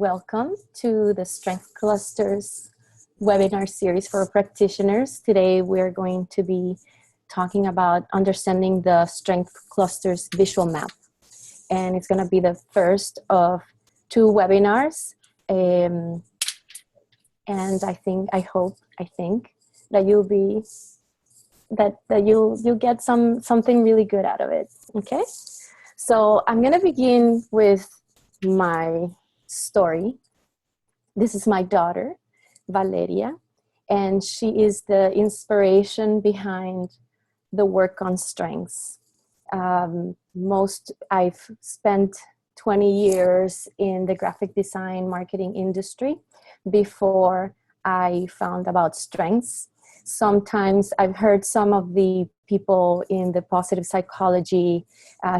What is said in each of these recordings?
Welcome to the Strength Clusters webinar series for practitioners. Today we're going to be talking about understanding the Strength Clusters visual map. And it's going to be the first of two webinars. And I think that you'll be that you'll get something really good out of it. Okay, so I'm going to begin with my story. This is my daughter, Valeria, and she is the inspiration behind the work on strengths. I've spent 20 years in the graphic design marketing industry before I found about strengths. Sometimes I've heard some of the people in the positive psychology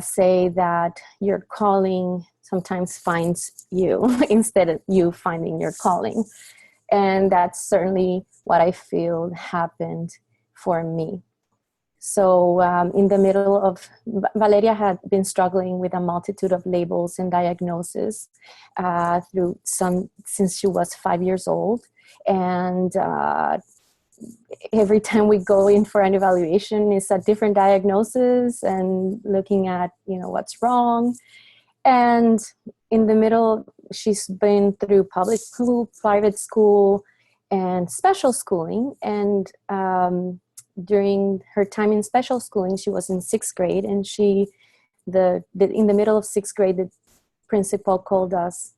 say that your calling sometimes finds you instead of you finding your calling. And that's certainly what I feel happened for me. So in the middle of, Valeria had been struggling with a multitude of labels and diagnoses since she was 5 years old. And every time we go in for an evaluation, it's a different diagnosis and looking at, what's wrong. And in the middle, she's been through public school, private school, and special schooling. And during her time in special schooling, she was in 6th grade. And in the middle of 6th grade, the principal called us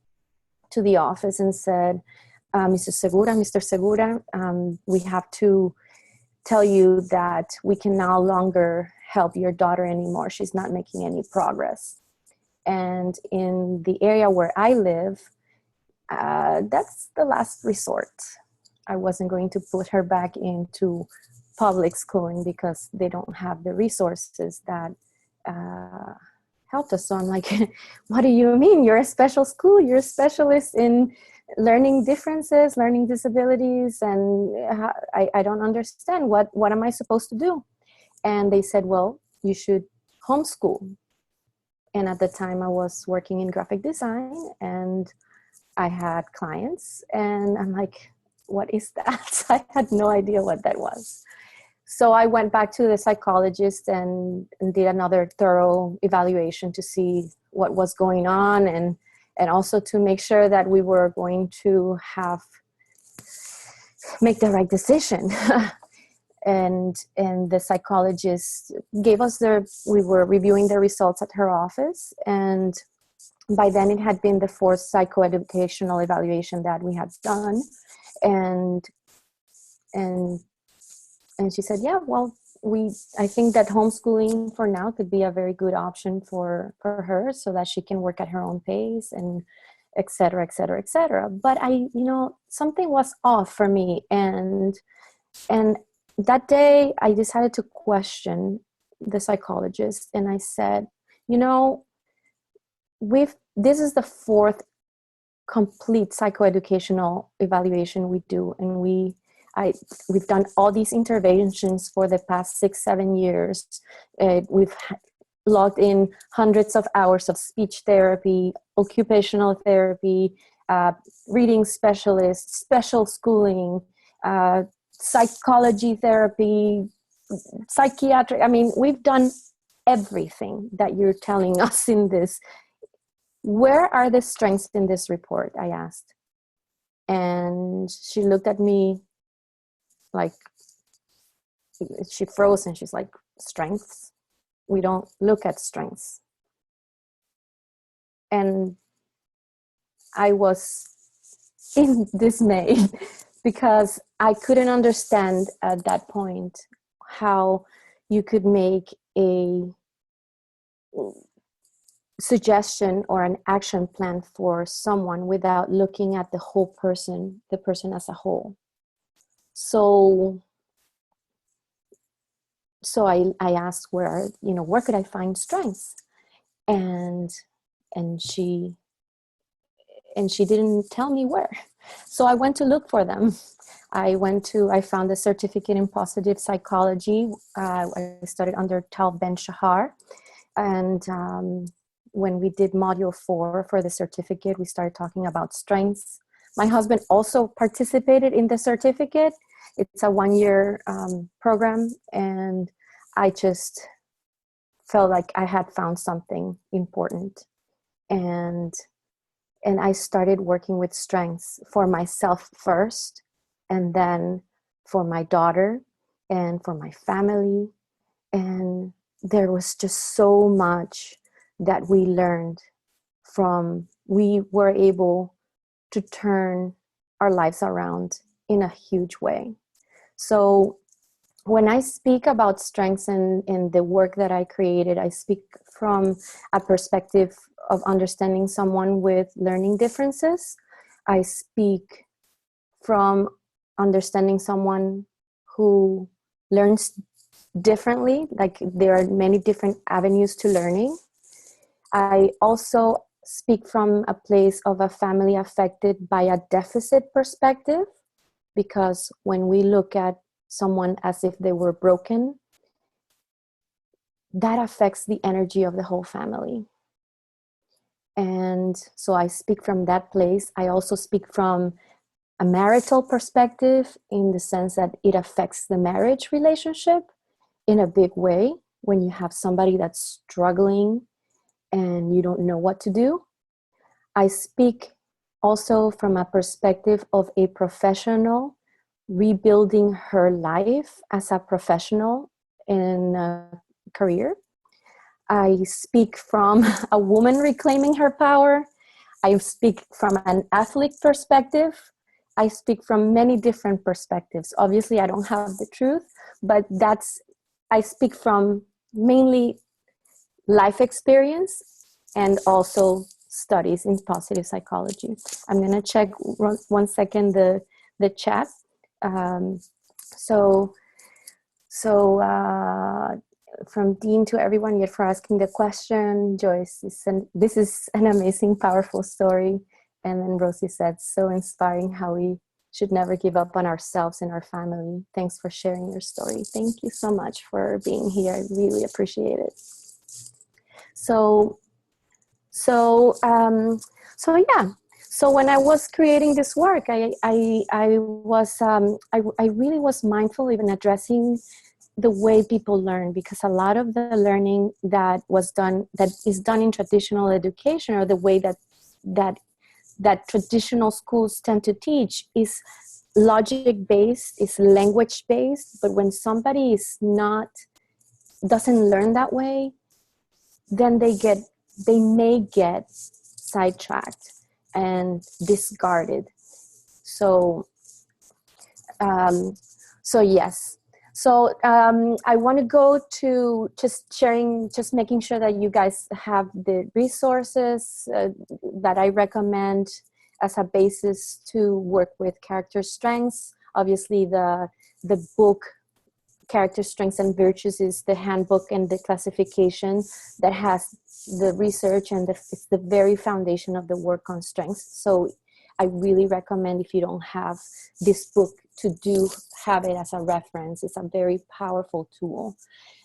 to the office and said, Mr. Segura, we have to tell you that we can no longer help your daughter anymore. She's not making any progress. And in the area where I live, that's the last resort. I wasn't going to put her back into public schooling because they don't have the resources that helped us. So I'm like, what do you mean? You're a special school. You're a specialist in learning differences, learning disabilities, and I don't understand. What am I supposed to do? And they said, well, you should homeschool. And at the time I was working in graphic design and I had clients, and I'm like, what is that? I had no idea what that was. So I went back to the psychologist and did another thorough evaluation to see what was going on, and also to make sure that we were going to make the right decision. And the psychologist gave us we were reviewing the results at her office, and by then it had been the 4th psychoeducational evaluation that we had done. And she said, yeah, well, I think that homeschooling for now could be a very good option for her so that she can work at her own pace, and et cetera, et cetera, et cetera. But something was off for me. And that day I decided to question the psychologist, and I said, this is the 4th complete psychoeducational evaluation we do, and we've done all these interventions for the past 6-7 years. We've logged in hundreds of hours of speech therapy, occupational therapy, reading specialists, special schooling, psychology therapy, psychiatric. I mean, we've done everything that you're telling us in this. Where are the strengths in this report? I asked. And she looked at me like, she froze, and she's like, strengths? We don't look at strengths. And I was in dismay because I couldn't understand at that point how you could make a suggestion or an action plan for someone without looking at the whole person, the person as a whole. So I asked where could I find strengths? And she didn't tell me where. So I went to look for them. I found a certificate in positive psychology. I studied under Tal Ben Shahar, and when we did module 4 for the certificate, we started talking about strengths. My husband also participated in the certificate. It's a 1-year program, and I just felt like I had found something important. And I started working with strengths for myself first, and then for my daughter and for my family. And there was just so much that we learned from. We were able to turn our lives around in a huge way. So when I speak about strengths in the work that I created, I speak from a perspective of understanding someone with learning differences. I speak from understanding someone who learns differently, like there are many different avenues to learning. I also speak from a place of a family affected by a deficit perspective, because when we look at someone as if they were broken, that affects the energy of the whole family. And so I speak from that place. I also speak from a marital perspective, in the sense that it affects the marriage relationship in a big way. When you have somebody that's struggling and you don't know what to do. I speak also from a perspective of a professional rebuilding her life as a professional in a career. I speak from a woman reclaiming her power. I speak from an athlete perspective. I speak from many different perspectives. Obviously, I don't have the truth, but I speak from mainly life experience and also studies in positive psychology. I'm going to check 1 second the chat. From Dean to everyone yet for asking the question. Joyce, this is an amazing, powerful story. And then Rosie said, so inspiring how we should never give up on ourselves and our family. Thanks for sharing your story. Thank you so much for being here. I really appreciate it. So yeah. So when I was creating this work, I really was mindful even addressing the way people learn, because a lot of the learning that is done in traditional education, or the way that traditional schools tend to teach, is logic based, is language based. But when somebody doesn't learn that way, then they may get sidetracked and discarded. So yes. So I want to go to just making sure that you guys have the resources that I recommend as a basis to work with character strengths. Obviously, the book Character Strengths and Virtues is the handbook and the classification that has the research, and it's the very foundation of the work on strengths. So I really recommend, if you don't have this book, to have it as a reference. It's a very powerful tool.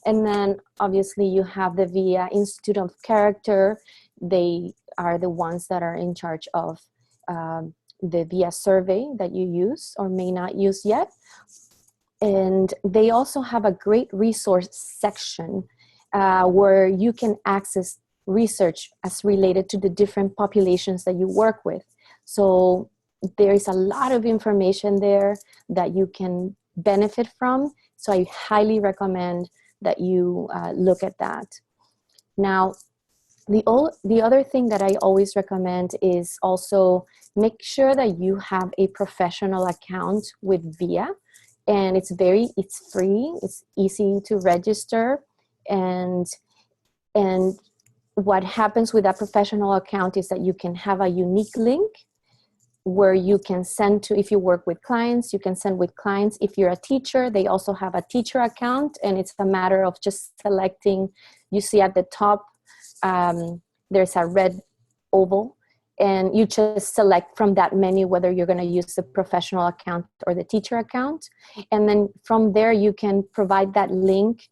And then obviously you have the VIA Institute of Character. They are the ones that are in charge of the VIA survey that you use or may not use yet. And they also have a great resource section where you can access research as related to the different populations that you work with. So there is a lot of information there that you can benefit from. So I highly recommend that you look at that. Now, the other thing that I always recommend is also make sure that you have a professional account with VIA. And it's free, it's easy to register. And what happens with that professional account is that you can have a unique link where you can send to, if you work with clients, you can send with clients. If you're a teacher, they also have a teacher account, and it's a matter of just selecting. You see at the top, there's a red oval, and you just select from that menu whether you're going to use the professional account or the teacher account. And then from there, you can provide that link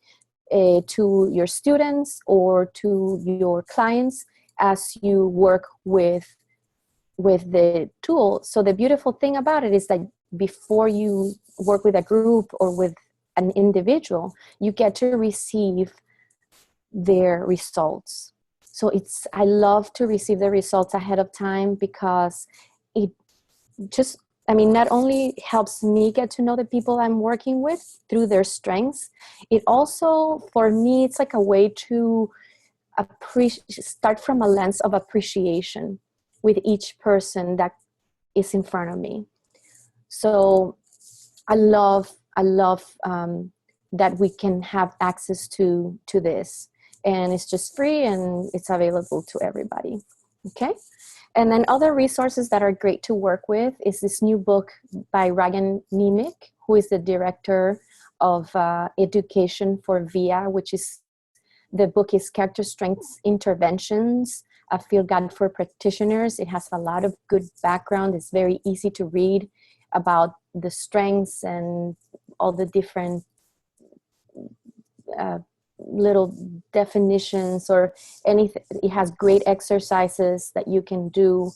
to your students or to your clients, as you work with the tool. So the beautiful thing about it is that before you work with a group or with an individual, you get to receive their results. So I love to receive the results ahead of time, because it just, I mean, not only helps me get to know the people I'm working with through their strengths, it also, for me, it's like a way to start from a lens of appreciation with each person that is in front of me. So I love that we can have access to this, and it's just free and it's available to everybody. Okay. And then other resources that are great to work with is this new book by Ryan Nemick, who is the director of education for VIA, which is, the book is Character Strengths Interventions, a field guide for practitioners. It has a lot of good background. It's very easy to read about the strengths and all the different little definitions or anything. It has great exercises that you can do,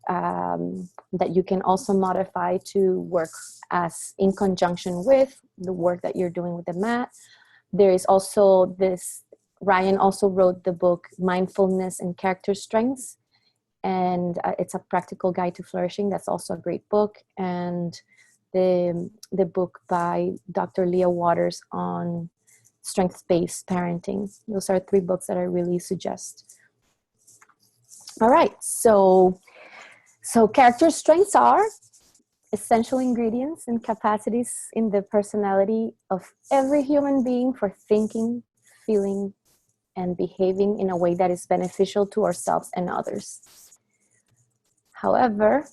that you can also modify to work as in conjunction with the work that you're doing with the mat. There is also this, Ryan also wrote the book Mindfulness and Character Strengths, and it's a practical guide to flourishing. That's also a great book. And the book by Dr. Leah Waters on strengths-based parenting. Those are 3 books that I really suggest. All right, so character strengths are essential ingredients and capacities in the personality of every human being for thinking, feeling, and behaving in a way that is beneficial to ourselves and others. However,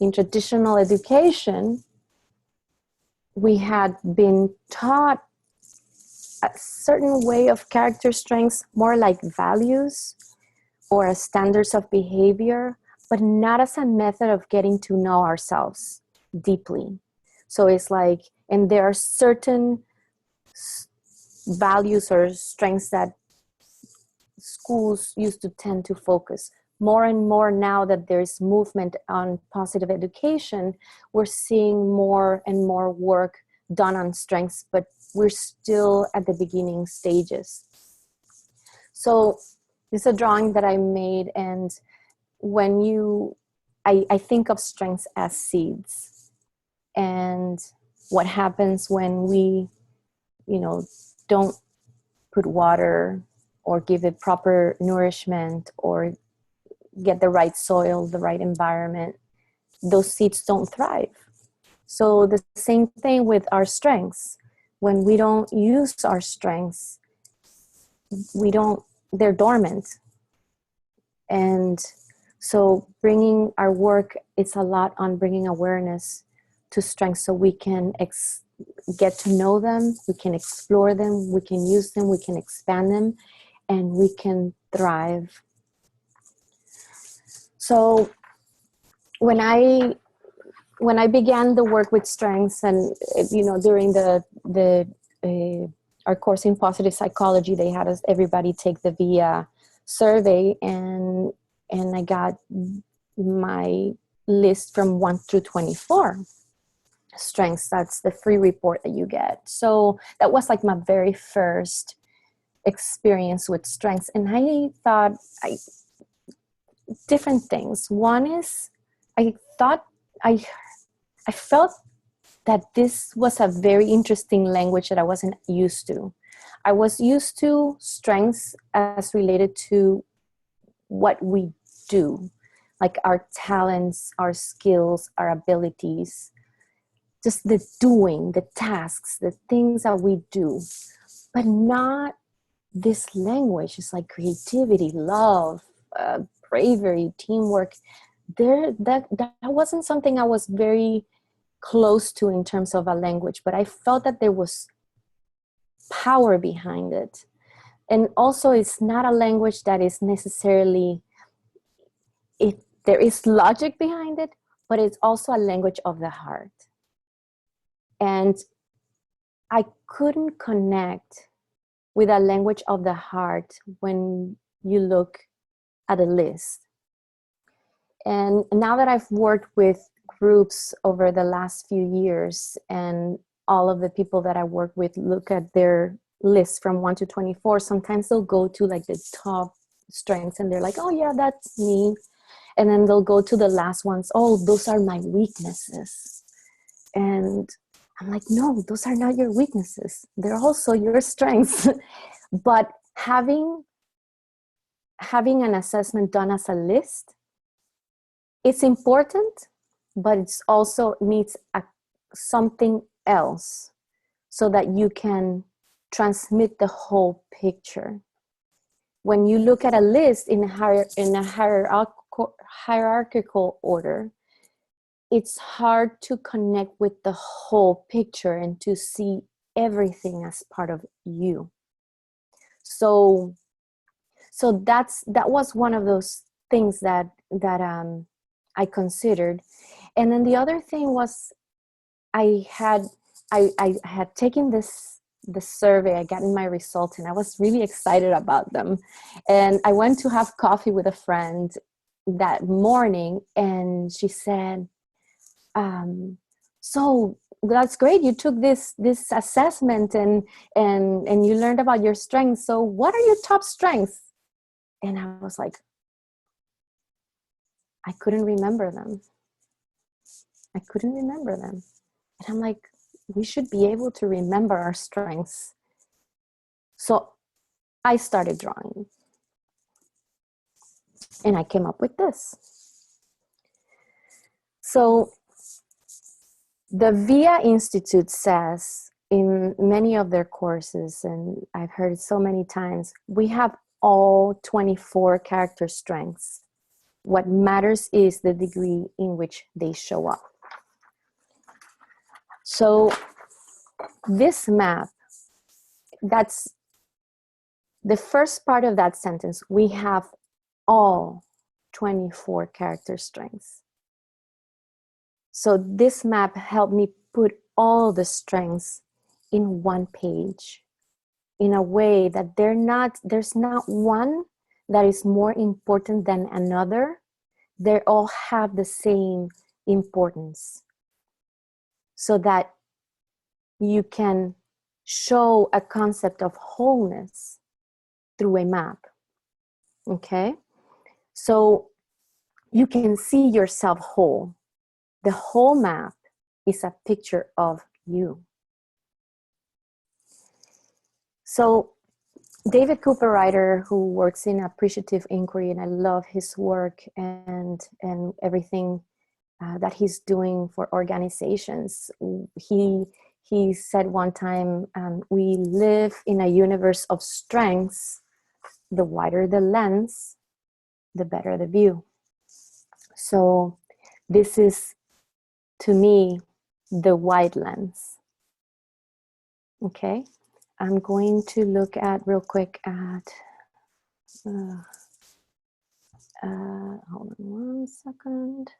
in traditional education, we had been taught a certain way of character strengths, more like values or as standards of behavior, but not as a method of getting to know ourselves deeply. So it's like, and there are certain values or strengths that schools used to tend to focus. More and more now that there's movement on positive education, we're seeing more and more work done on strengths, but we're still at the beginning stages. So this is a drawing that I made, and when I think of strengths as seeds, and what happens when we, don't put water or give it proper nourishment or get the right soil, the right environment, those seeds don't thrive. So the same thing with our strengths. When we don't use our strengths, they're dormant. And so bringing our work, it's a lot on bringing awareness to strengths so we can get to know them, we can explore them, we can use them, we can expand them, and we can thrive. So when I began the work with strengths, and during our course in positive psychology, they had everybody take the VIA survey, and I got my list from 1 through 24 strengths. That's the free report that you get. So that was like my very first experience with strengths, and I thought different things. One is, I felt that this was a very interesting language that I wasn't used to. I was used to strengths as related to what we do, like our talents, our skills, our abilities, just the doing, the tasks, the things that we do, but not this language. It's like creativity, love, bravery, teamwork. That wasn't something I was very close to in terms of a language, but I felt that there was power behind it. And also, it's not a language that is necessarily, there is logic behind it, but it's also a language of the heart. And I couldn't connect with a language of the heart when you look at a list. And now that I've worked with groups over the last few years, and all of the people that I work with look at their list from 1 to 24, sometimes they'll go to like the top strengths and they're like, oh yeah, that's me. And then they'll go to the last ones. Oh, those are my weaknesses. And I'm like, no, those are not your weaknesses. They're also your strengths. But having an assessment done as a list, it's important, but it's also needs something else so that you can transmit the whole picture. When you look at a list in a hierarchical order, it's hard to connect with the whole picture and to see everything as part of you. So that was one of those things that I considered. And then the other thing was I had taken this survey, I gotten my results, and I was really excited about them. And I went to have coffee with a friend that morning, and she said, so that's great, you took this assessment and you learned about your strengths. So what are your top strengths? And I was like, I couldn't remember them. And I'm like, we should be able to remember our strengths. So I started drawing. And I came up with this. So the VIA Institute says in many of their courses, and I've heard it so many times, we have all 24 character strengths. What matters is the degree in which they show up. So this map, that's the first part of that sentence. We have all 24 character strengths. So this map helped me put all the strengths in one page in a way that there's not one that is more important than another. They all have the same importance, so that you can show a concept of wholeness through a map. Okay? So you can see yourself whole. The whole map is a picture of you. So David Cooper-Ryder, who works in appreciative inquiry, and I love his work and everything that he's doing for organizations. He said one time, we live in a universe of strengths. The wider the lens, the better the view. So this is, to me, the wide lens. Okay, I'm going to look at real quick at, hold on one second.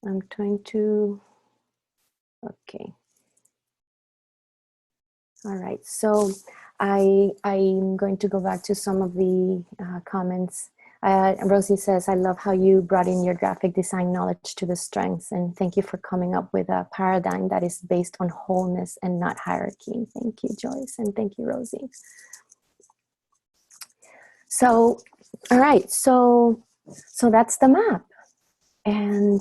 I'm trying to, okay. All right, so I'm going to go back to some of the comments. Rosie says, I love how you brought in your graphic design knowledge to the strengths, and thank you for coming up with a paradigm that is based on wholeness and not hierarchy. Thank you, Joyce, and thank you, Rosie. So, all right, so that's the map. And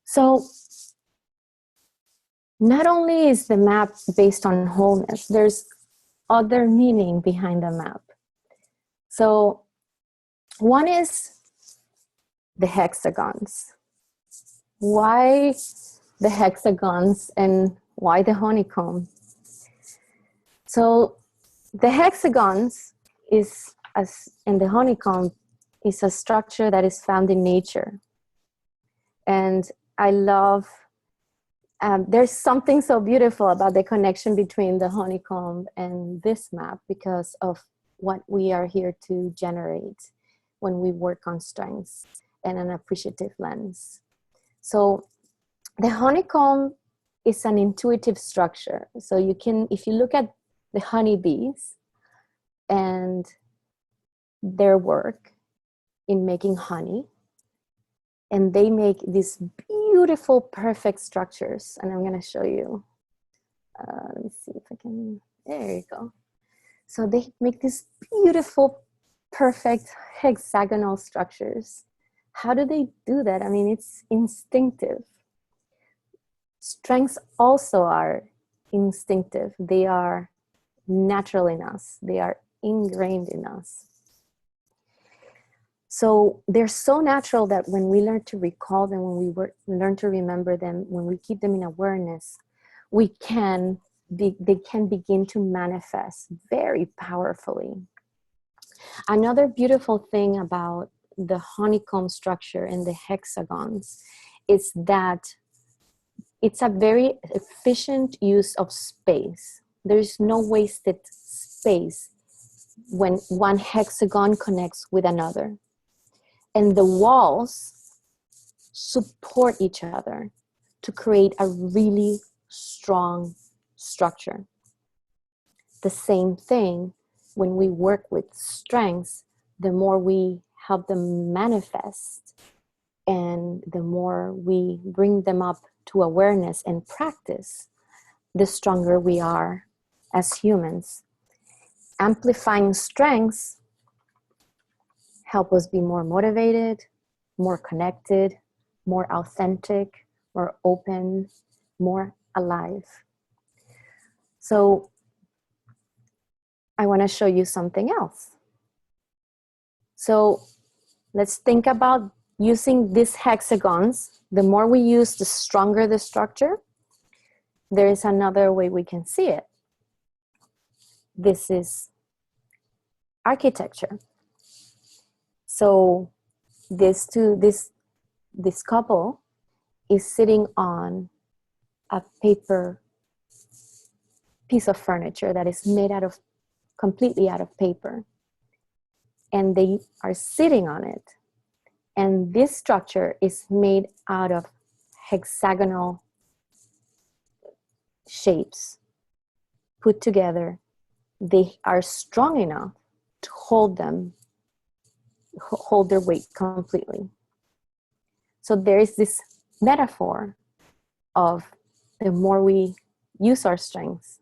so not only is the map based on wholeness, there's other meaning behind the map. So one is the hexagons. Why the hexagons and why the honeycomb? So the hexagons and the honeycomb is a structure that is found in nature. And I love, there's something so beautiful about the connection between the honeycomb and this map because of what we are here to generate when we work on strengths and an appreciative lens. So the honeycomb is an intuitive structure. So you can, if you look at the honeybees and their work in making honey, and they make these beautiful, perfect structures. And I'm going to show you. Let me see if I can, there you go. So they make these beautiful, perfect hexagonal structures. How do they do that? I mean, it's instinctive. Strengths also are instinctive. They are natural in us. They are ingrained in us. So they're so natural that when we learn to recall them, when we learn to remember them, when we keep them in awareness, they can begin to manifest very powerfully. Another beautiful thing about the honeycomb structure and the hexagons is that it's a very efficient use of space. There's no wasted space when one hexagon connects with another. And the walls support each other to create a really strong structure. The same thing when we work with strengths, the more we help them manifest and the more we bring them up to awareness and practice, the stronger we are as humans. Amplifying strengths help us be more motivated, more connected, more authentic, more open, more alive. So I want to show you something else. So let's think about using these hexagons. The more we use, the stronger the structure. There is another way we can see it. This is architecture. So this couple is sitting on a paper piece of furniture that is made completely out of paper. And they are sitting on it. And this structure is made out of hexagonal shapes put together. They are strong enough to hold their weight completely. So there is this metaphor of the more we use our strengths,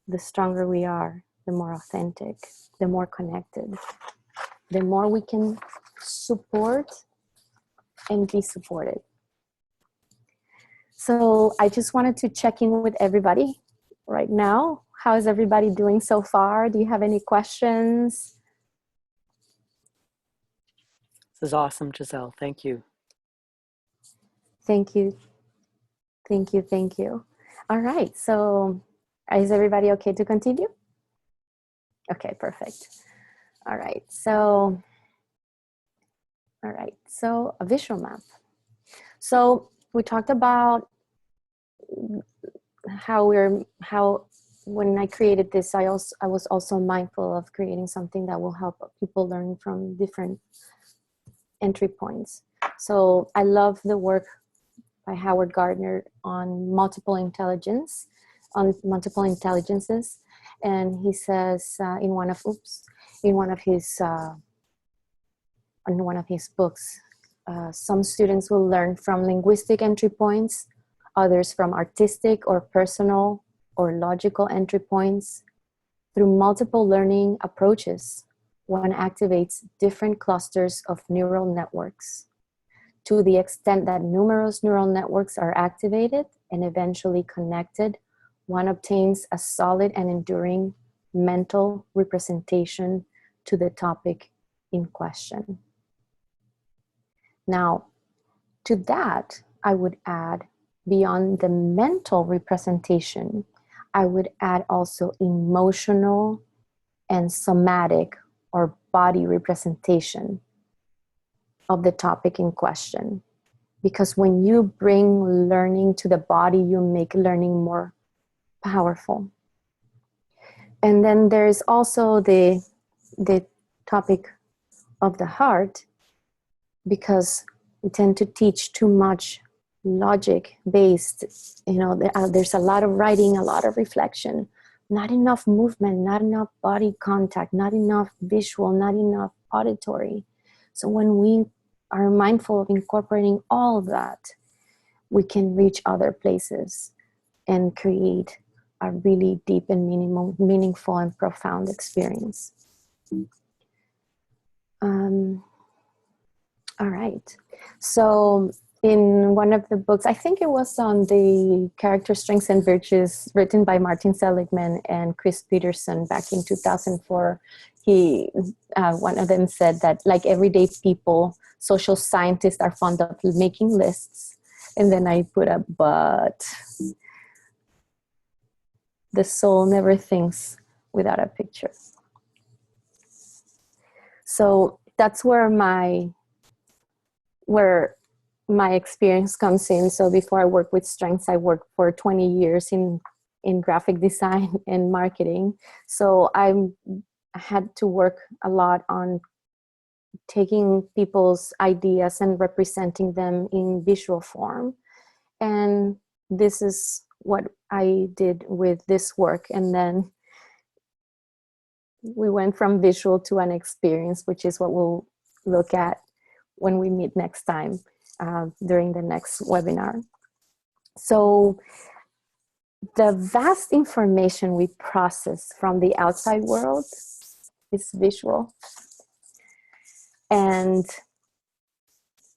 the stronger we are, the more authentic, the more connected, the more we can support and be supported. So I just wanted to check in with everybody right now. How is everybody doing so far? Do you have any questions? This is awesome, Giselle. Thank you. Thank you. Thank you. Thank you. All right. So is everybody okay to continue? Okay, perfect. All right. So a visual map. So we talked about how when I created this, I was also mindful of creating something that will help people learn from different entry points. So I love the work by Howard Gardner on multiple intelligences, and he says in one of his books, some students will learn from linguistic entry points, others from artistic or personal or logical entry points. Through multiple learning approaches, one activates different clusters of neural networks. To the extent that numerous neural networks are activated and eventually connected, one obtains a solid and enduring mental representation to the topic in question. Now, to that, I would add, beyond the mental representation, I would add also emotional and somatic or body representation of the topic in question. Because when you bring learning to the body, you make learning more powerful. And then there's also the topic of the heart, because we tend to teach too much logic based. There's a lot of writing, a lot of reflection, not enough movement, not enough body contact, not enough visual, not enough auditory. So when we are mindful of incorporating all of that, we can reach other places and create a really deep and meaningful and profound experience. All right. So in one of the books, I think it was on the Character Strengths and Virtues, written by Martin Seligman and Chris Peterson back in 2004, one of them said that, like everyday people, social scientists are fond of making lists. And then I put a but. The soul never thinks without a picture. So that's where my experience comes in. So before I worked with strengths, I worked for 20 years in graphic design and marketing. So I had to work a lot on taking people's ideas and representing them in visual form. And this is what I did with this work. And then we went from visual to an experience, which is what we'll look at when we meet next time during the next webinar. So the vast information we process from the outside world is visual. And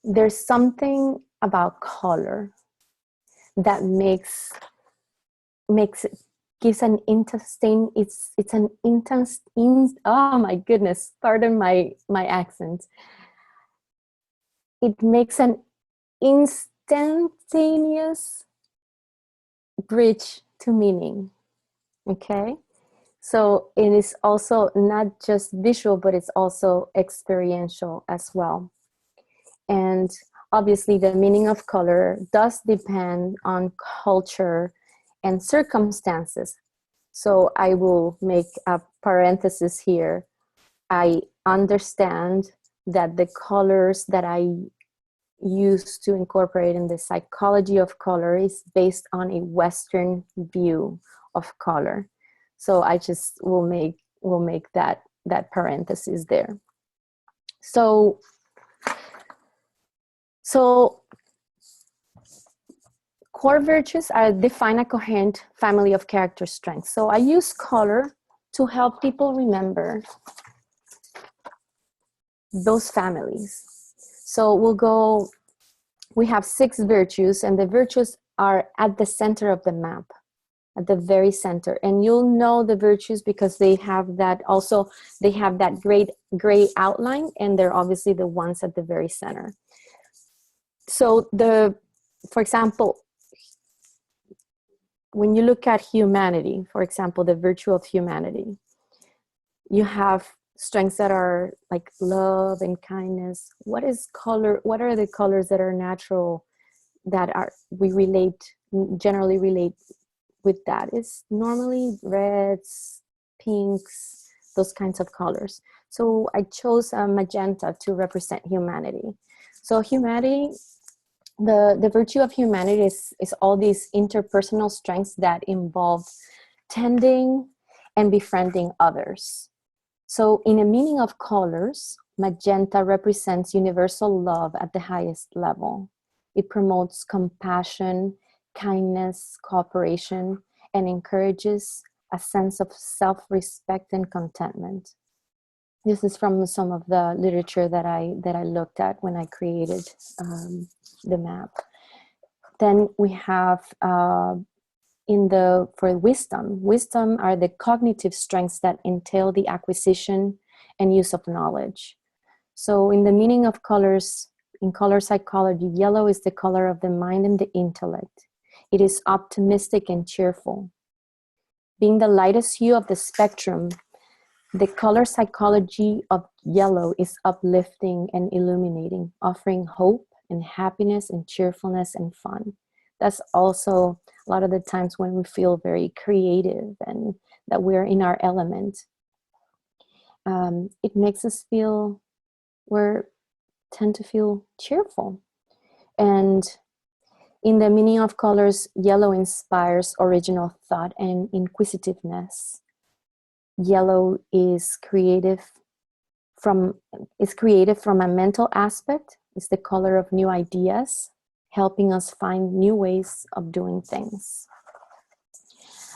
there's something about color that gives an interesting, it's an intense, oh my goodness, pardon my accent. It makes an instantaneous bridge to meaning, okay? So it is also not just visual, but it's also experiential as well. And obviously the meaning of color does depend on culture and circumstances. So I will make a parenthesis here. I understand that the colors that I use to incorporate in the psychology of color is based on a Western view of color. So I just will make that parenthesis there. So core virtues define a coherent family of character strengths. So I use color to help people remember those families. So we have 6 virtues, and the virtues are at the center of the map, at the very center. And you'll know the virtues because they have that gray outline, and they're obviously the ones at the very center. So for example, when you look at humanity, for example, the virtue of humanity, you have strengths that are like love and kindness. What is color? What are the colors that are natural that we generally relate with that? Is normally reds, pinks, those kinds of colors. So I chose magenta to represent humanity. So humanity, the virtue of humanity is all these interpersonal strengths that involve tending and befriending others. So in a meaning of colors, magenta represents universal love at the highest level. It promotes compassion, kindness, cooperation, and encourages a sense of self-respect and contentment. This is from some of the literature that I looked at when I created the map. Then we have for wisdom are the cognitive strengths that entail the acquisition and use of knowledge. So in the meaning of colors, in color psychology, yellow is the color of the mind and the intellect. It is optimistic and cheerful. Being the lightest hue of the spectrum, the color psychology of yellow is uplifting and illuminating, offering hope and happiness and cheerfulness and fun. That's also a lot of the times when we feel very creative and that we're in our element. It makes us feel, tend to feel cheerful. And In the meaning of colors, yellow inspires original thought and inquisitiveness. Yellow is creative from a mental aspect. It's the color of new ideas, helping us find new ways of doing things.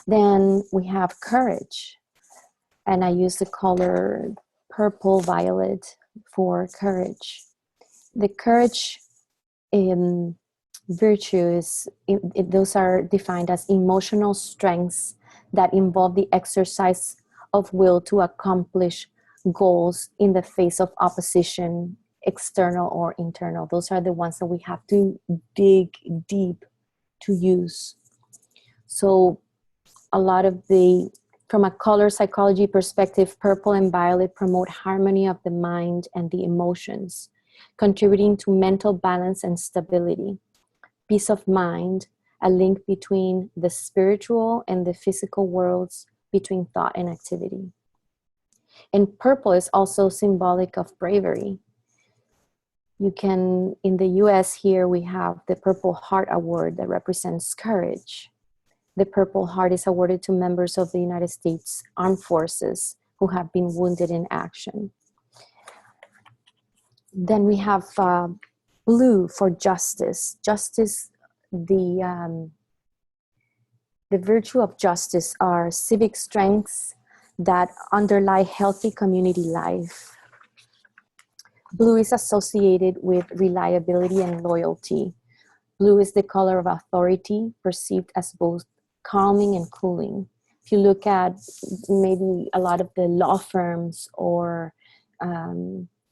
Then we have courage, and I use the color purple violet for courage. The courage virtues, those are defined as emotional strengths that involve the exercise of will to accomplish goals in the face of opposition, external or internal. Those are the ones that we have to dig deep to use. So from a color psychology perspective, purple and violet promote harmony of the mind and the emotions, contributing to mental balance and stability, peace of mind, a link between the spiritual and the physical worlds, between thought and activity. And purple is also symbolic of bravery. In the US here, we have the Purple Heart Award that represents courage. The Purple Heart is awarded to members of the United States Armed Forces who have been wounded in action. Then we have blue for justice. Justice, the virtue of justice are civic strengths that underlie healthy community life. Blue is associated with reliability and loyalty. Blue is the color of authority, perceived as both calming and cooling. If you look at maybe a lot of the law firms or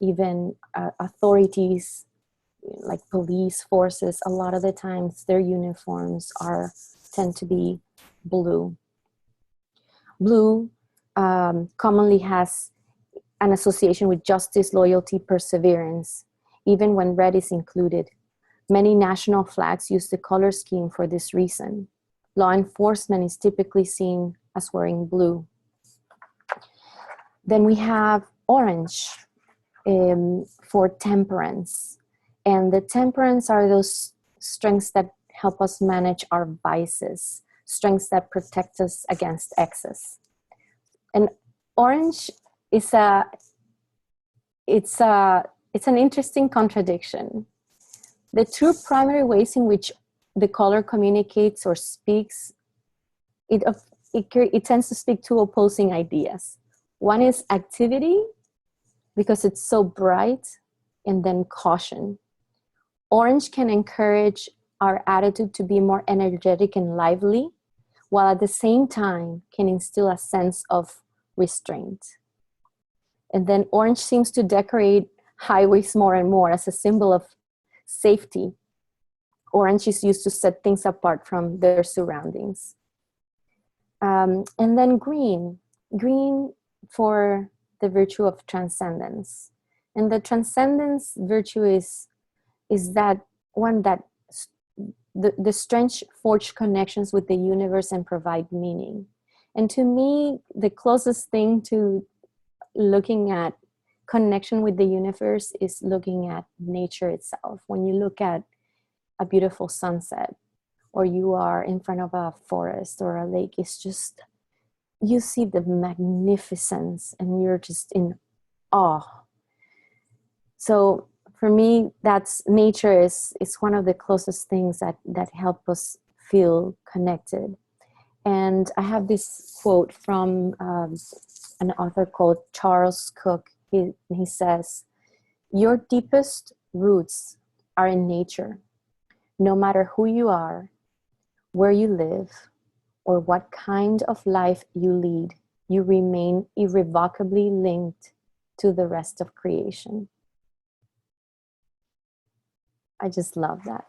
even authorities like police forces, a lot of the times their uniforms tend to be blue. Blue commonly has an association with justice, loyalty, perseverance, even when red is included. Many national flags use the color scheme for this reason. Law enforcement is typically seen as wearing blue. Then we have orange for temperance. And the temperance are those strengths that help us manage our vices, strengths that protect us against excess. And orange is it's an interesting contradiction. The two primary ways in which the color communicates or speaks, it tends to speak two opposing ideas. One is activity, because it's so bright, and then caution. Orange can encourage our attitude to be more energetic and lively, while at the same time can instill a sense of restraint. And then orange seems to decorate highways more and more as a symbol of safety. Orange is used to set things apart from their surroundings. And then green for the virtue of transcendence. And the transcendence virtue is that one that the strength forge connections with the universe and provide meaning. And to me, the closest thing to looking at connection with the universe is looking at nature itself. When you look at a beautiful sunset, or you are in front of a forest or a lake, it's just, you see the magnificence and you're just in awe. So for me, nature is one of the closest things that help us feel connected. And I have this quote from an author called Charles Cook. He says, "Your deepest roots are in nature. No matter who you are, where you live, or what kind of life you lead, you remain irrevocably linked to the rest of creation." I just love that.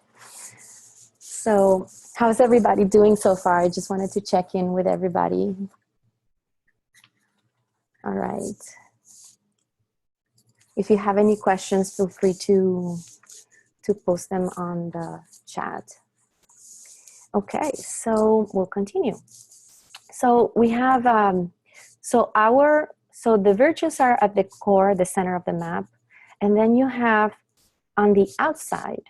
So how's everybody doing so far? I just wanted to check in with everybody. All right. If you have any questions, feel free to post them on the chat. Okay, so we'll continue. So we have, so the virtues are at the core, the center of the map. And then you have, on the outside,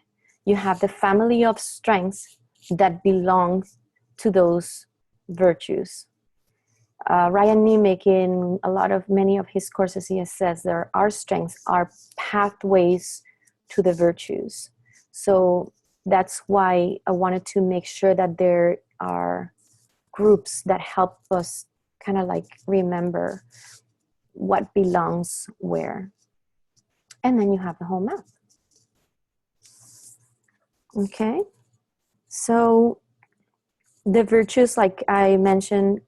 you have the family of strengths that belongs to those virtues. Ryan Nemick, in many of his courses, he says there are strengths, are pathways to the virtues. So that's why I wanted to make sure that there are groups that help us kind of like remember what belongs where. And then you have the whole map. Okay. So the virtues, like I mentioned,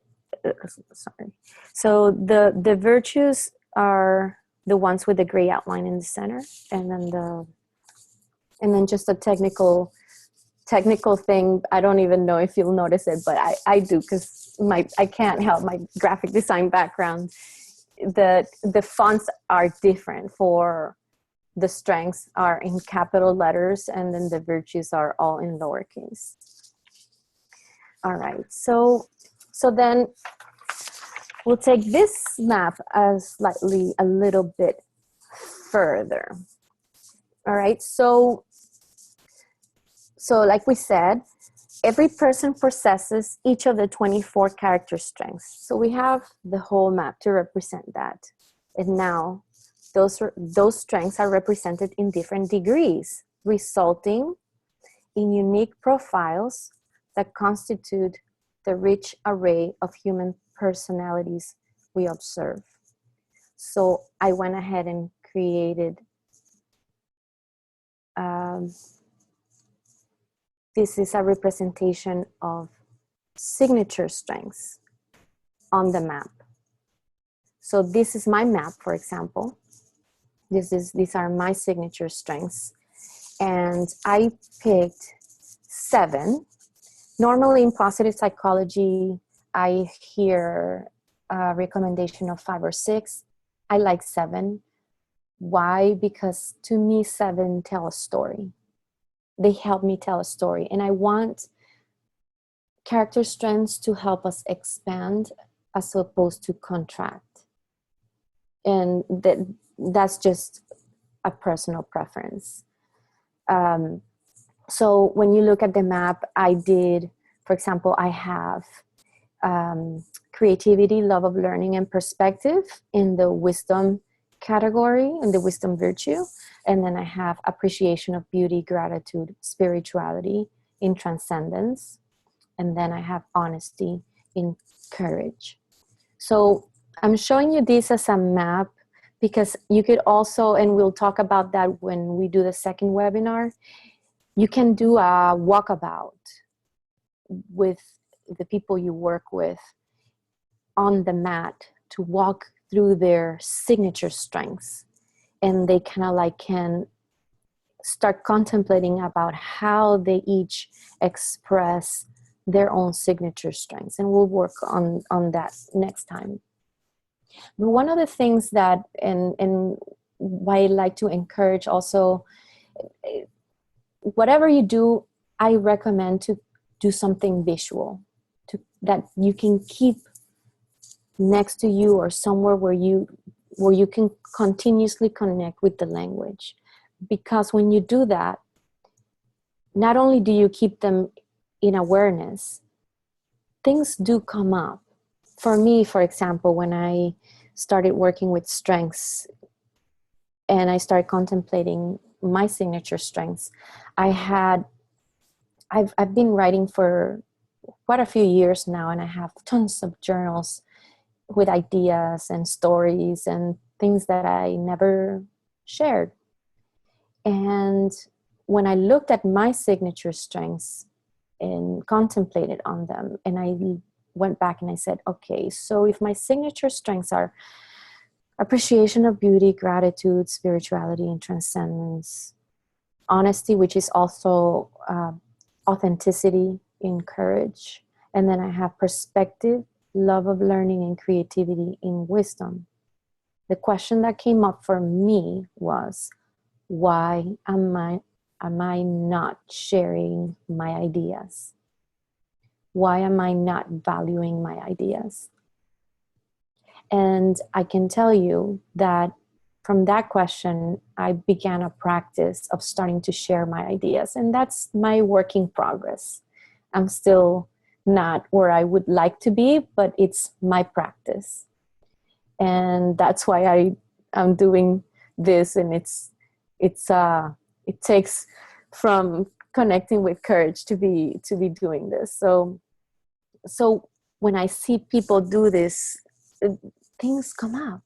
so the virtues are the ones with the gray outline in the center, and then just a technical thing. I don't even know if you'll notice it, but I do, because I can't help my graphic design background. The fonts are different. For the strengths are in capital letters, and then the virtues are all in lowercase. All right, so then we'll take this map a little bit further. All right, so like we said, every person possesses each of the 24 character strengths. So we have the whole map to represent that. And now those strengths are represented in different degrees, resulting in unique profiles that constitute the rich array of human personalities we observe. So I went ahead and created this is a representation of signature strengths on the map. So this is my map, for example. These are my signature strengths. And I picked 7. Normally in positive psychology, I hear a recommendation of 5 or 6. I like 7. Why? Because to me, 7 tell a story. They help me tell a story. And I want character strengths to help us expand as opposed to contract. And that's just a personal preference. So when you look at the map, for example, I have creativity, love of learning, and perspective in the wisdom category, in the wisdom virtue. And then I have appreciation of beauty, gratitude, spirituality in transcendence. And then I have honesty in courage. So I'm showing you this as a map because you could also, and we'll talk about that when we do the second webinar, you can do a walkabout with the people you work with on the mat to walk through their signature strengths. And they kind of like can start contemplating about how they each express their own signature strengths. And we'll work on that next time. But one of the things that, and why I like to encourage also, whatever you do, I recommend to do something visual that you can keep next to you or somewhere where you can continuously connect with the language. Because when you do that, not only do you keep them in awareness, things do come up. For me, for example, when I started working with strengths and I started contemplating my signature strengths, I've been writing for quite a few years now, and I have tons of journals with ideas and stories and things that I never shared. And when I looked at my signature strengths and contemplated on them, and I went back and I said, okay, so if my signature strengths are appreciation of beauty, gratitude, spirituality, and transcendence, honesty, which is also authenticity in courage, and then I have perspective, love of learning, and creativity in wisdom. The question that came up for me was, why am I not sharing my ideas? Why am I not valuing my ideas? And I can tell you that from that question, I began a practice of starting to share my ideas. And that's my work in progress. I'm still not where I would like to be, but it's my practice. And that's why I'm doing this. And it takes from connecting with courage to be doing this. So when I see people do this, things come up.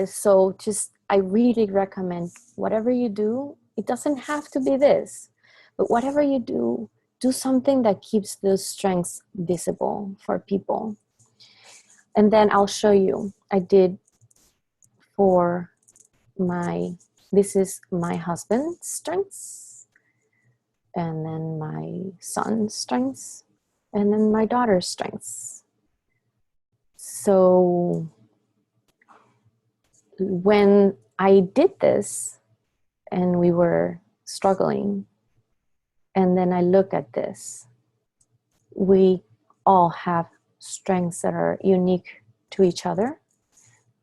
So just, I really recommend whatever you do, it doesn't have to be this, but whatever you do, do something that keeps those strengths visible for people. And then I'll show you, I did for this is my husband's strengths, and then my son's strengths, and then my daughter's strengths. So when I did this and we were struggling, and then I look at this, we all have strengths that are unique to each other.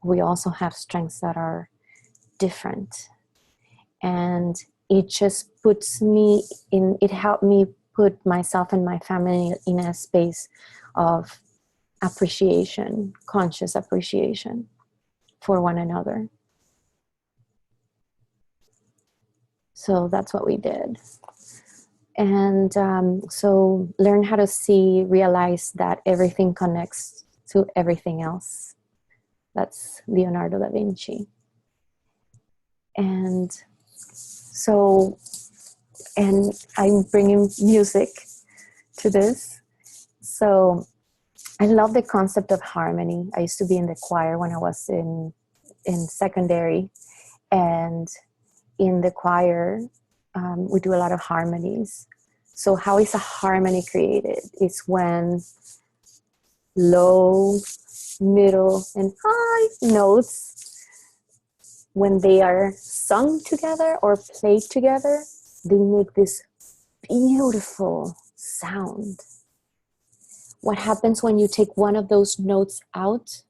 We also have strengths that are different. And it just it helped me put myself and my family in a space of appreciation, conscious appreciation for one another. So that's what we did. And so learn how to see, realize that everything connects to everything else. That's Leonardo da Vinci. And so, and I'm bringing music to this. So I love the concept of harmony. I used to be in the choir when I was in secondary, and in the choir, we do a lot of harmonies. So how is a harmony created? It's when low, middle, and high notes, when they are sung together or played together, they make this beautiful sound. What happens when you take one of those notes out,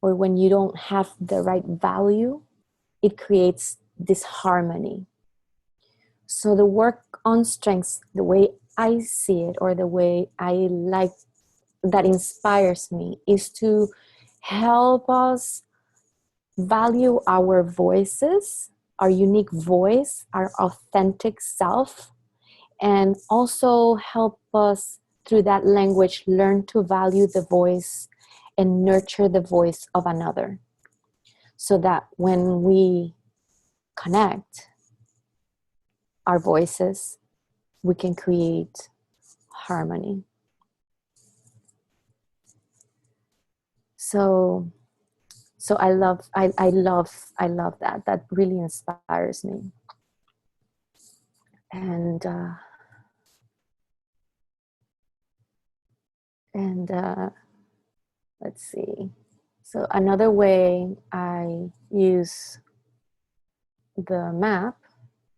or when you don't have the right value, it creates disharmony. So the work on strengths, the way I see it, or the way I like, that inspires me, is to help us value our voices, our unique voice, our authentic self, and also help us through that language learn to value the voice and nurture the voice of another, so that when we connect our voices, we can create harmony. So I love that. That really inspires me. And let's see. So another way I use the map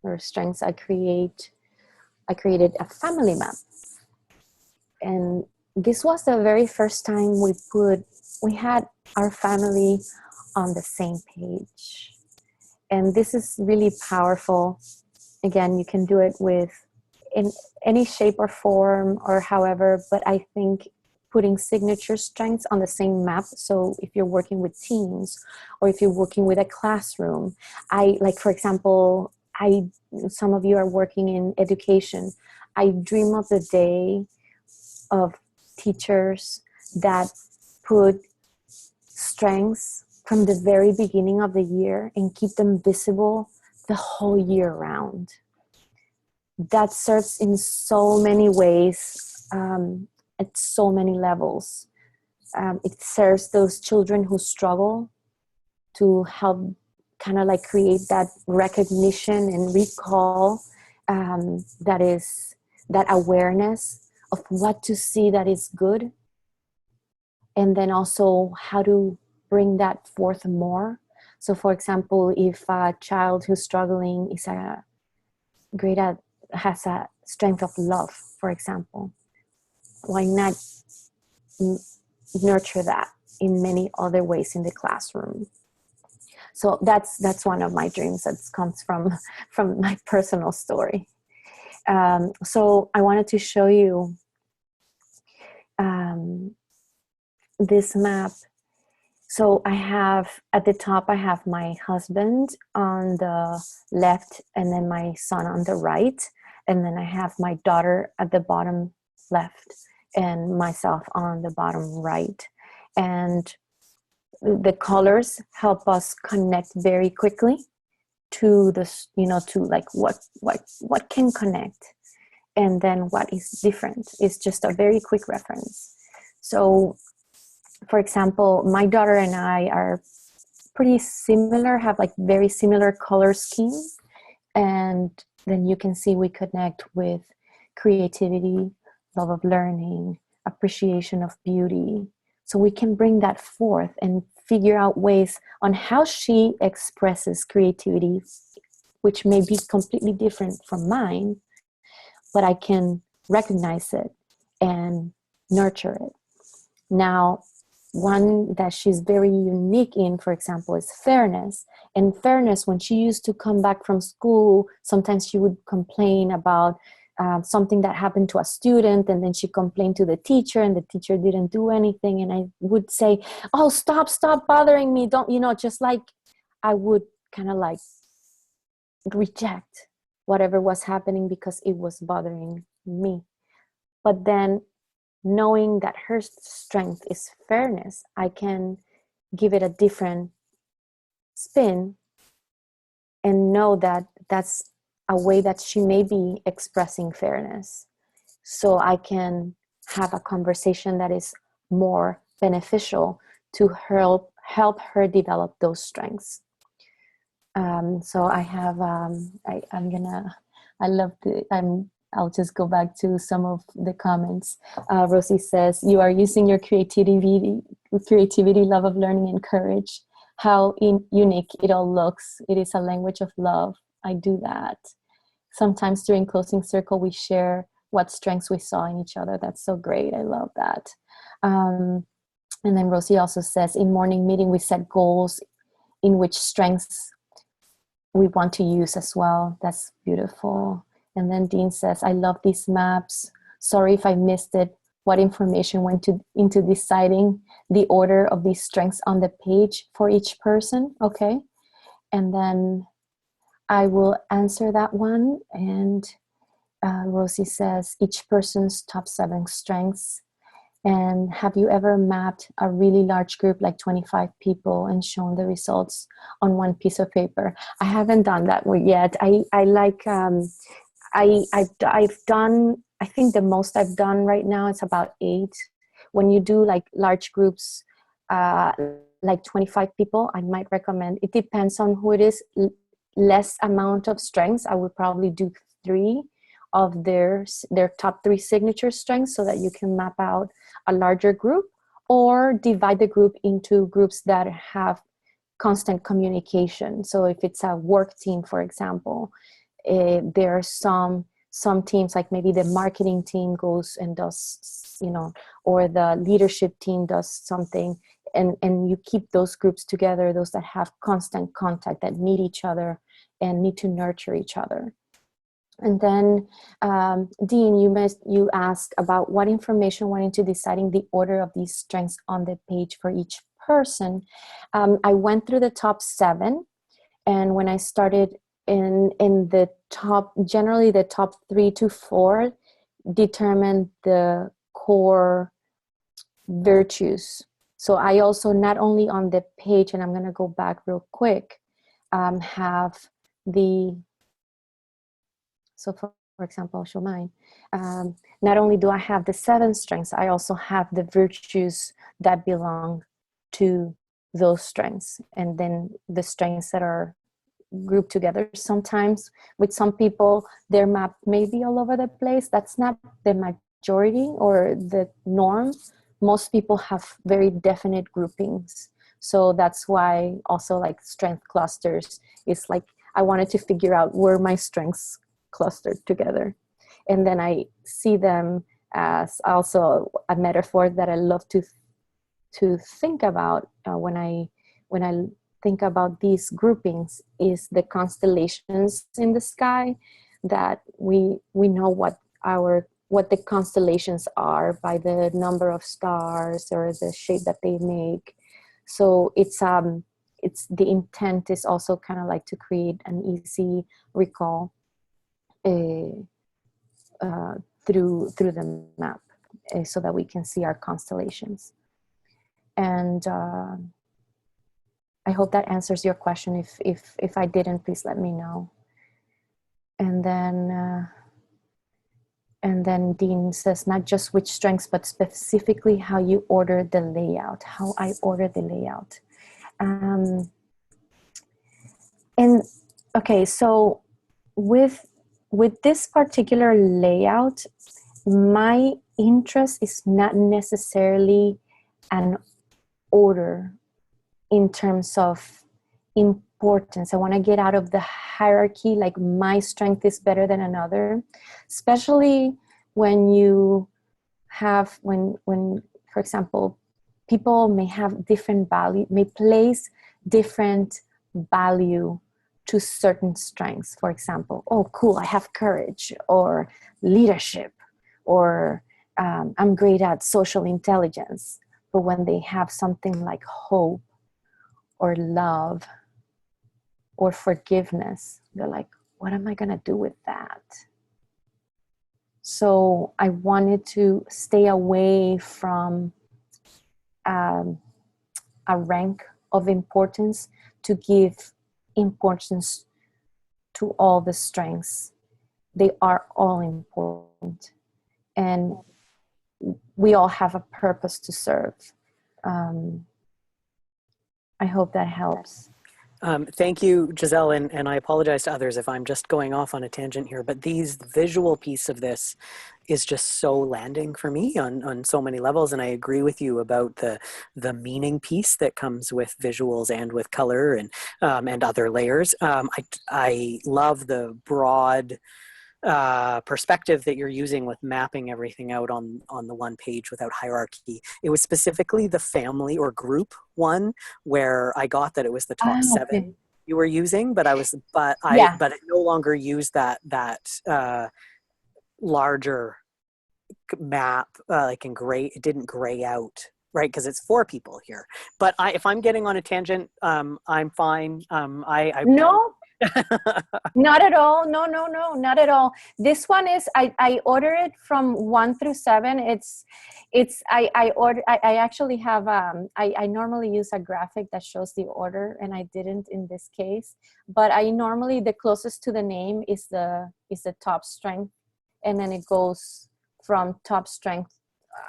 or strengths, I created a family map. And this was the very first time we had our family on the same page. And this is really powerful. Again, you can do it in any shape or form or however, but I think putting signature strengths on the same map. So if you're working with teams, or if you're working with a classroom, for example, some of you are working in education. I dream of the day of teachers that put strengths from the very beginning of the year and keep them visible the whole year round. That serves in so many ways, at so many levels. It serves those children who struggle to help kind of like create that recognition and recall, that awareness of what to see that is good, and then also how to bring that forth more. So for example, if a child who's struggling has a strength of love, for example, why not nurture that? in many other ways in the classroom. So that's one of my dreams that comes from my personal story. So I wanted to show you this map. So I have, at the top, I have my husband on the left and then my son on the right. And then I have my daughter at the bottom left and myself on the bottom right. And the colors help us connect very quickly to this, to like what can connect, and then what is different is just a very quick reference. So for example, my daughter and I are pretty similar, have like very similar color scheme. And then you can see we connect with creativity, love of learning, appreciation of beauty. So we can bring that forth and figure out ways on how she expresses creativity, which may be completely different from mine, but I can recognize it and nurture it. Now, one that she's very unique in, for example, is fairness. And fairness, when she used to come back from school, sometimes she would complain about something that happened to a student, and then she complained to the teacher, and the teacher didn't do anything. And I would say, oh, stop bothering me. Don't, just like I would kind of like reject whatever was happening because it was bothering me. But then knowing that her strength is fairness, I can give it a different spin and know that that's a way that she may be expressing fairness. So I can have a conversation that is more beneficial to help her develop those strengths. So I have, I'll just go back to some of the comments. Rosie says, you are using your creativity, love of learning, and courage. How unique it all looks. It is a language of love. I do that. Sometimes during closing circle, we share what strengths we saw in each other. That's so great. I love that. And then Rosie also says, in morning meeting, we set goals in which strengths we want to use as well. That's beautiful. And then Dean says, I love these maps. Sorry if I missed it. What information went into deciding the order of these strengths on the page for each person? Okay. And then I will answer that one. And Rosie says, each person's top 7 strengths. And have you ever mapped a really large group, like 25 people, and shown the results on one piece of paper? I haven't done that yet. I like, I've done, I think the most I've done right now is about 8. When you do like large groups, like 25 people, I might recommend, it depends on who it is, less amount of strengths. I would probably do 3 of their top 3 signature strengths so that you can map out a larger group, or divide the group into groups that have constant communication. So if it's a work team, for example, there are some teams, like maybe the marketing team goes and does, or the leadership team does something, and you keep those groups together, those that have constant contact, that meet each other and need to nurture each other. And then, Dean, you asked about what information went into deciding the order of these strengths on the page for each person. I went through the top 7, and when I started in the top, generally the top 3 to 4 determined the core virtues. So I also, not only on the page, and I'm going to go back real quick, have the, so for example, I'll show mine. Not only do I have the 7 strengths, I also have the virtues that belong to those strengths. And then the strengths that are grouped together. Sometimes with some people, their map may be all over the place. That's not the majority or the norm. Most people have very definite groupings. So that's why also like strength clusters is like, I wanted to figure out where my strengths clustered together. And then I see them as also a metaphor that I love to to think about when I think about these groupings is the constellations in the sky, that we know what the constellations are by the number of stars or the shape that they make. So it's the intent is also kind of like to create an easy recall uh, through the map, so that we can see our constellations. And I hope that answers your question. If I didn't, please let me know. And then Dean says, not just which strengths, but specifically how you order the layout, how I order the layout. And okay, so with this particular layout, my interest is not necessarily an order in terms of importance. I want to get out of the hierarchy, like my strength is better than another, especially when you have, when for example, people may have different value, may place different value to certain strengths. For example, oh cool, I have courage or leadership, or I'm great at social intelligence. But when they have something like hope or love or forgiveness, they're like, what am I going to do with that? So I wanted to stay away from a rank of importance, to give importance to all the strengths. They are all important, and we all have a purpose to serve. I hope that helps. Thank you, Giselle, and I apologize to others if I'm just going off on a tangent here, but the visual piece of this is just so landing for me on so many levels, and I agree with you about the meaning piece that comes with visuals and with color and other layers. I love the broad perspective that you're using with mapping everything out on the one page without hierarchy. It was specifically the family or group one where I got that it was the top seven you were using, but I no longer use that larger map like in gray. It didn't gray out, right? Because it's 4 people here. But if I'm getting on a tangent, I'm fine. No. Not at all. No, not at all. This one is, I order it from 1 through 7. I actually have, I normally use a graphic that shows the order, and I didn't in this case, but I normally, the closest to the name is the top strength. And then it goes from top strength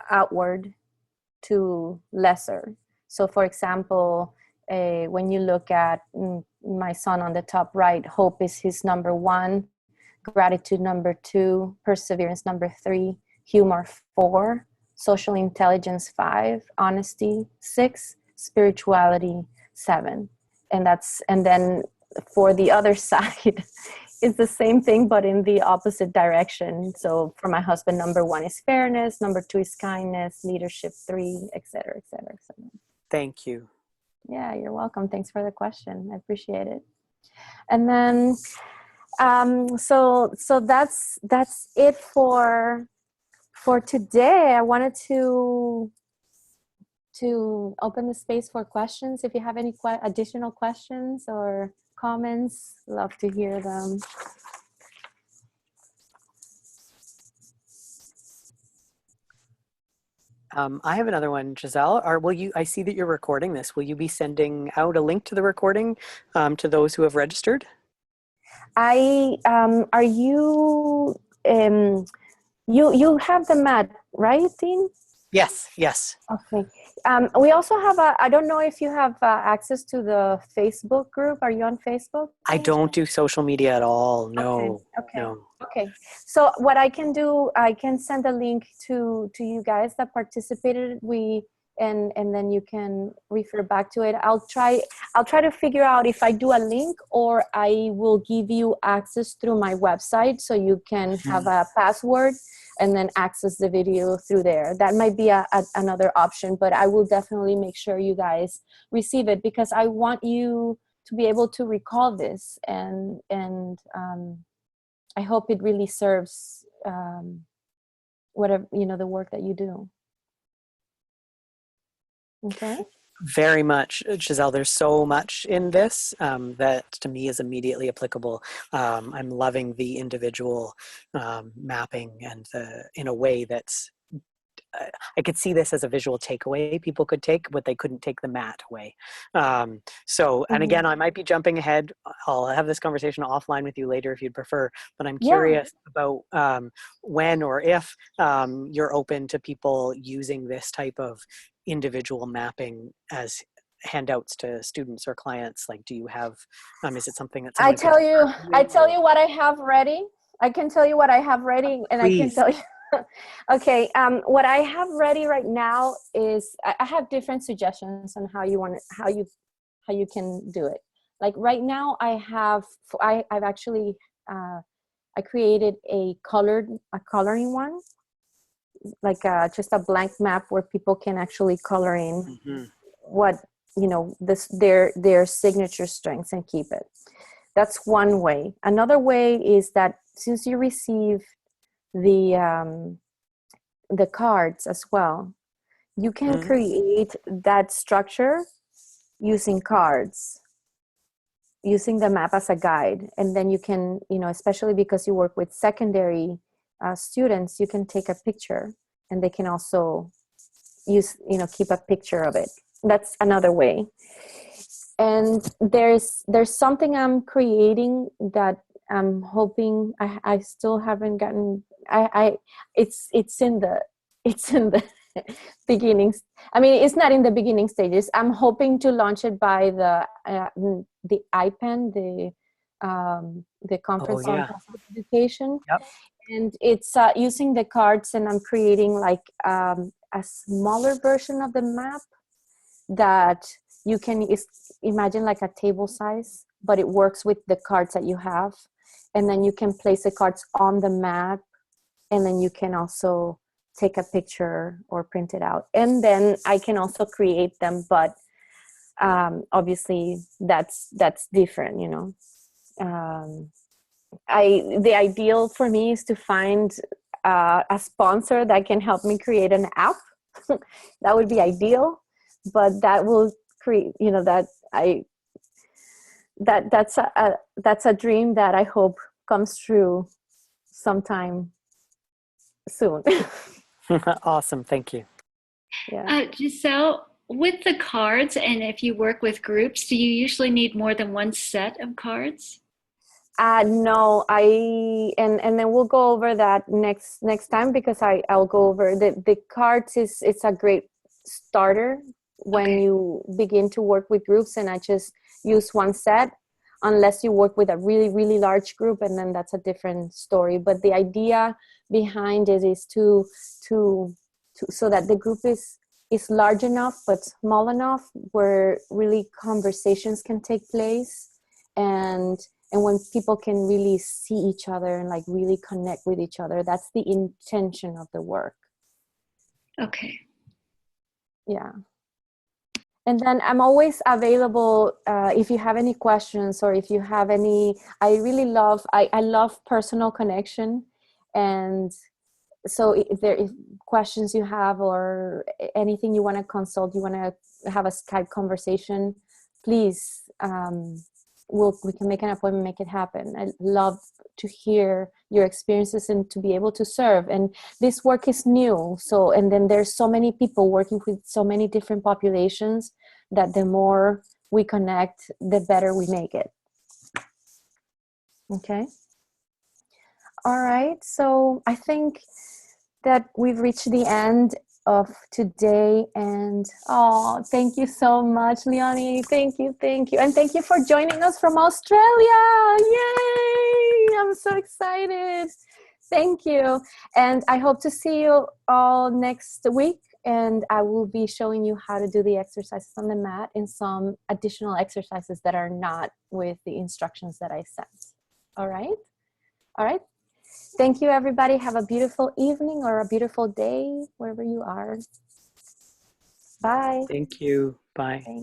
outward to lesser. So for example, when you look at my son on the top right, hope is his number 1, gratitude number 2, perseverance number 3, humor 4, social intelligence 5, honesty 6, spirituality 7. And then for the other side, it's the same thing, but in the opposite direction. So for my husband, number 1 is fairness, number 2 is kindness, leadership 3, etc., etc., etc. Thank you. Yeah, you're welcome. Thanks for the question. I appreciate it. And then, so that's it for today. I wanted to open the space for questions. If you have any additional questions or comments, love to hear them. I have another one, Giselle. I see that you're recording this. Will you be sending out a link to the recording to those who have registered? Are you, you have the mat, right, Dean? Yes. Okay. We also have I don't know if you have access to the Facebook group. Are you on Facebook? I don't do social media at all. No. Okay. No. Okay. So what I can do, I can send a link to you guys that participated. And then you can refer back to it. I'll try to figure out if I do a link, or I will give you access through my website so you can have a password and then access the video through there. That might be another option, but I will definitely make sure you guys receive it, because I want you to be able to recall this, and I hope it really serves whatever, the work that you do. Okay. Very much, Giselle. There's so much in this that to me is immediately applicable. I'm loving the individual mapping, and in a way that's, I could see this as a visual takeaway people could take, but they couldn't take the mat away. And again, I might be jumping ahead. I'll have this conversation offline with you later if you'd prefer, but I'm curious about when or if you're open to people using this type of individual mapping as handouts to students or clients. Like, do you have, is it something that I tell you what I have ready. I can tell you what I have ready, and Please. I can tell you. Okay, what I have ready right now is I have different suggestions on how you can do it. Like right now, I've actually I created a coloring one, like just a blank map where people can actually color in what their signature strengths and keep it. That's one way. Another way is that since you receive the cards as well, you can create that structure using cards, using the map as a guide. And then you can, especially because you work with secondary students, you can take a picture, and they can also keep a picture of it. That's another way. And there's something I'm creating that I'm hoping I still haven't gotten. It's in the beginnings. I mean, it's not in the beginning stages. I'm hoping to launch it by the IPEN, the Conference on Positive Education. Yep. And it's using the cards, and I'm creating like a smaller version of the map that you can imagine like a table size, but it works with the cards that you have. And then you can place the cards on the map, and then you can also take a picture or print it out. And then I can also create them, but obviously that's different, the ideal for me is to find a sponsor that can help me create an app. That would be ideal, but that will create, that's a dream that I hope comes true sometime soon. Awesome. Thank you. Yeah. Giselle, with the cards, and if you work with groups, do you usually need more than one set of cards? No, and then we'll go over that next time, because I'll go over the cards. It's a great starter when you begin to work with groups, and I just use one set, unless you work with a really, really large group, and then that's a different story. But the idea behind it is to so that the group is large enough but small enough where really conversations can take place, and when people can really see each other and like really connect with each other. That's the intention of the work. Okay. Yeah. And then I'm always available if you have any questions, or if you have any. I really love, I love personal connection. And so if there are questions you have, or anything you want to consult, you want to have a Skype conversation, please, we can make an appointment, make it happen. I love to hear your experiences and to be able to serve. And this work is new. So, and then there's so many people working with so many different populations, that the more we connect, the better we make it. Okay. All right. So I think that we've reached the end of today, and thank you so much, Leonie. Thank you, and thank you for joining us from Australia. Yay! I'm so excited. Thank you, and I hope to see you all next week, and I will be showing you how to do the exercises on the mat, and some additional exercises that are not with the instructions that I sent. All right. Thank you, everybody. Have a beautiful evening or a beautiful day, wherever you are. Bye. Thank you. Bye. Thanks.